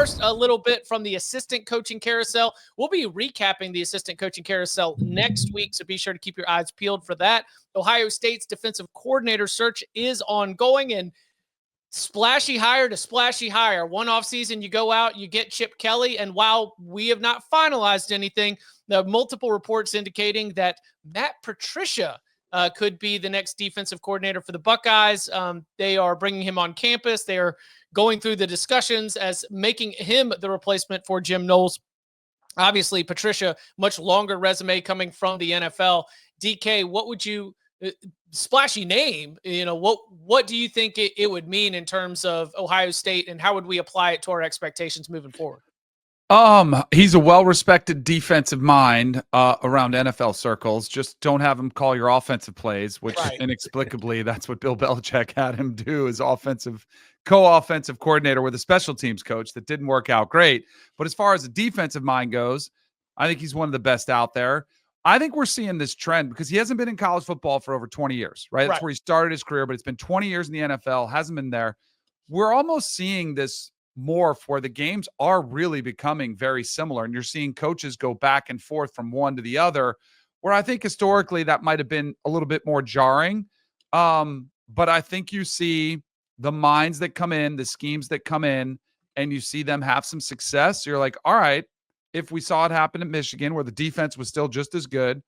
first, a little bit from the assistant coaching carousel. We'll be recapping the assistant coaching carousel next week, so be sure to keep your eyes peeled for that. Ohio State's defensive coordinator search is ongoing, and splashy hire to splashy hire. One offseason, you go out, you get Chip Kelly, and while we have not finalized anything, there are multiple reports indicating that Matt Patricia could be the next defensive coordinator for the Buckeyes. They are bringing him on campus. They are going through the discussions as making him the replacement for Jim Knowles. Obviously, Patricia, much longer resume coming from the NFL. DK, what would you splashy name? What do you think it would mean in terms of Ohio State, and how would we apply it to our expectations moving forward? He's a well-respected defensive mind around NFL circles. Just don't have him call your offensive plays, which inexplicably that's what Bill Belichick had him do, as co-offensive coordinator with a special teams coach. That didn't work out great. But as far as the defensive mind goes, I think he's one of the best out there. I think we're seeing this trend because he hasn't been in college football for over 20 years, right? That's where he started his career, but it's been 20 years in the NFL, hasn't been there. We're almost seeing this morph where the games are really becoming very similar, and you're seeing coaches go back and forth from one to the other, where I think historically that might have been a little bit more jarring. But I think you see the minds that come in, the schemes that come in, and you see them have some success. You're like, all right, if we saw it happen at Michigan where the defense was still just as good,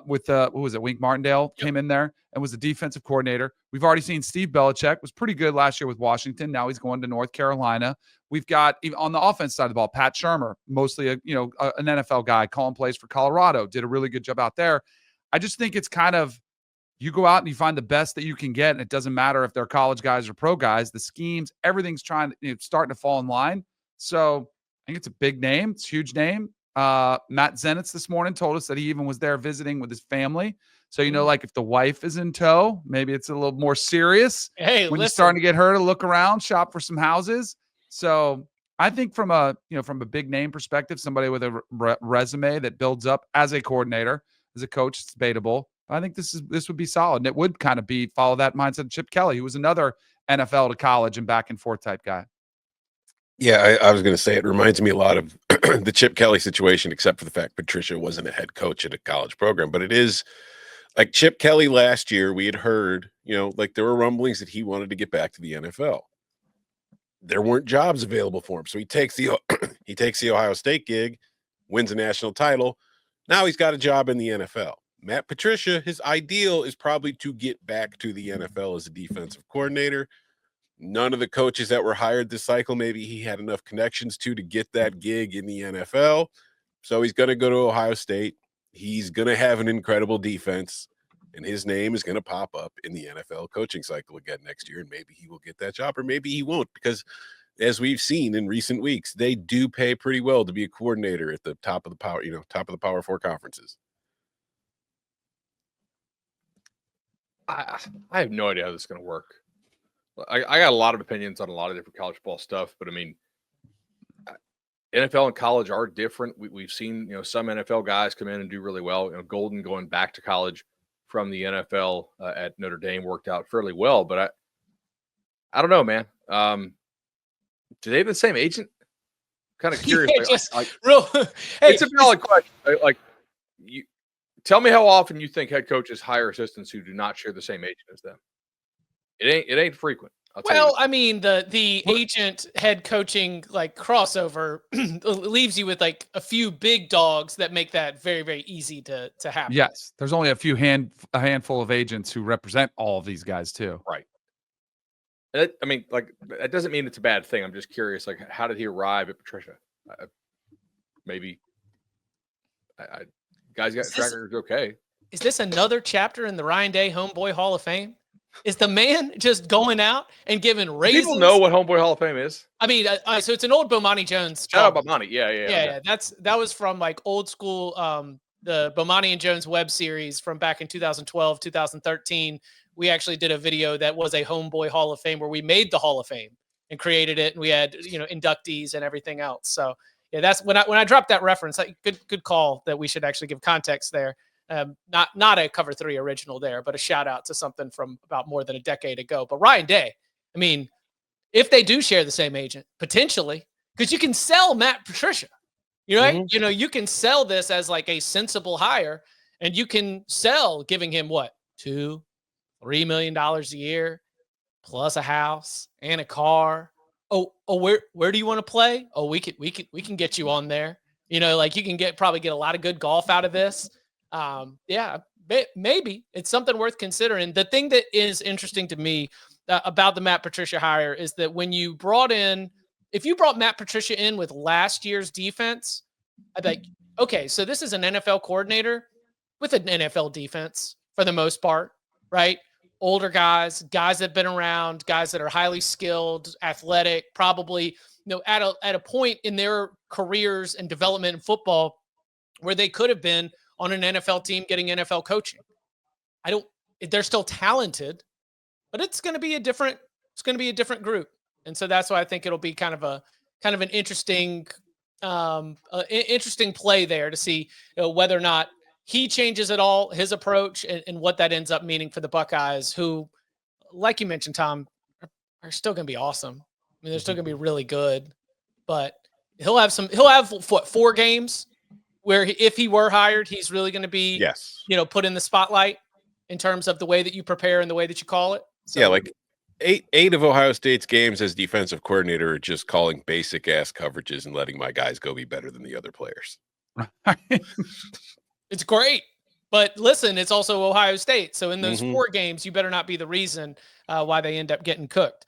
with what was it? Wink Martindale came in there and was the defensive coordinator. We've already seen Steve Belichick was pretty good last year with Washington. Now he's going to North Carolina. We've got, even on the offense side of the ball, Pat Shurmur, mostly an NFL guy, calling plays for Colorado, did a really good job out there. I just think it's kind of, you go out and you find the best that you can get, and it doesn't matter if they're college guys or pro guys. The schemes, everything's starting to fall in line. So I think it's a big name. It's a huge name. Matt Zenitz this morning told us that he even was there visiting with his family. So, like if the wife is in tow, maybe it's a little more serious when you're starting to get her to look around, shop for some houses. So I think from a big name perspective, somebody with a resume that builds up as a coordinator, as a coach, it's debatable. I think this would be solid. And it would kind of follow that mindset of Chip Kelly, who was another NFL to college and back and forth type guy. Yeah, I was going to say it reminds me a lot of the Chip Kelly situation, except for the fact Patricia wasn't a head coach at a college program. But it is like Chip Kelly last year, we had heard, like there were rumblings that he wanted to get back to the NFL. There weren't jobs available for him. So he takes the Ohio State gig, wins a national title. Now he's got a job in the NFL. Matt Patricia, his ideal is probably to get back to the NFL as a defensive coordinator. None of the coaches that were hired this cycle, maybe he had enough connections to get that gig in the NFL. So he's going to go to Ohio State. He's going to have an incredible defense, and his name is going to pop up in the NFL coaching cycle again next year, and maybe he will get that job, or maybe he won't, because as we've seen in recent weeks, they do pay pretty well to be a coordinator at the top of the Power 4 conferences. I have no idea how this is going to work. I got a lot of opinions on a lot of different college football stuff, but I mean, NFL and college are different. We've seen, some NFL guys come in and do really well. Golden going back to college from the NFL at Notre Dame worked out fairly well, but I don't know, man. Do they have the same agent? Kind of curious. It's a valid question. Tell me how often you think head coaches hire assistants who do not share the same agent as them. It ain't frequent. I mean, the agent head coaching crossover leaves you with a few big dogs that make that very, very easy to happen. Yes, there's only a handful of agents who represent all of these guys too. Right. That doesn't mean it's a bad thing. I'm just curious, how did he arrive at Patricia? Maybe guys got track records okay. Is this another chapter in the Ryan Day Homeboy Hall of Fame? Is the man just going out and giving raises? People know what Homeboy Hall of Fame is. I mean, so it's an old Bomani Jones. Shout out Bomani. Yeah. That was from old school, the Bomani and Jones web series from back in 2012, 2013. We actually did a video that was a Homeboy Hall of Fame where we made the Hall of Fame and created it, and we had inductees and everything else. So yeah, that's when I dropped that reference. Good call that we should actually give context there. Not a Cover 3 original there, but a shout out to something from about more than a decade ago. But Ryan Day, I mean, if they do share the same agent, potentially, because you can sell Matt Patricia. Right? Mhm. You know, you can sell this as like a sensible hire, and you can sell giving him what, $2-3 million a year plus a house and a car. Oh, where do you want to play? Oh, we can get you on there. You know, like you can probably get a lot of good golf out of this. Yeah, maybe it's something worth considering. The thing that is interesting to me about the Matt Patricia hire is that if you brought Matt Patricia in with last year's defense, I'd be like, okay, so this is an NFL coordinator with an NFL defense for the most part, right? Older guys that have been around, guys that are highly skilled, athletic, probably, at a point in their careers and development in football where they could have been on an NFL team getting NFL coaching. They're still talented, but it's going to be a different group. And so that's why I think it'll be kind of an interesting play there to see whether or not he changes at all his approach and what that ends up meaning for the Buckeyes, who, like you mentioned, Tom, are still going to be awesome. I mean, they're still going to be really good, but he'll have 4 games where if he were hired, he's really going to be, put in the spotlight in terms of the way that you prepare and the way that you call it. So, yeah, like eight of Ohio State's games as defensive coordinator are just calling basic ass coverages and letting my guys go be better than the other players. It's great. But listen, it's also Ohio State. So in those 4 games, you better not be the reason why they end up getting cooked.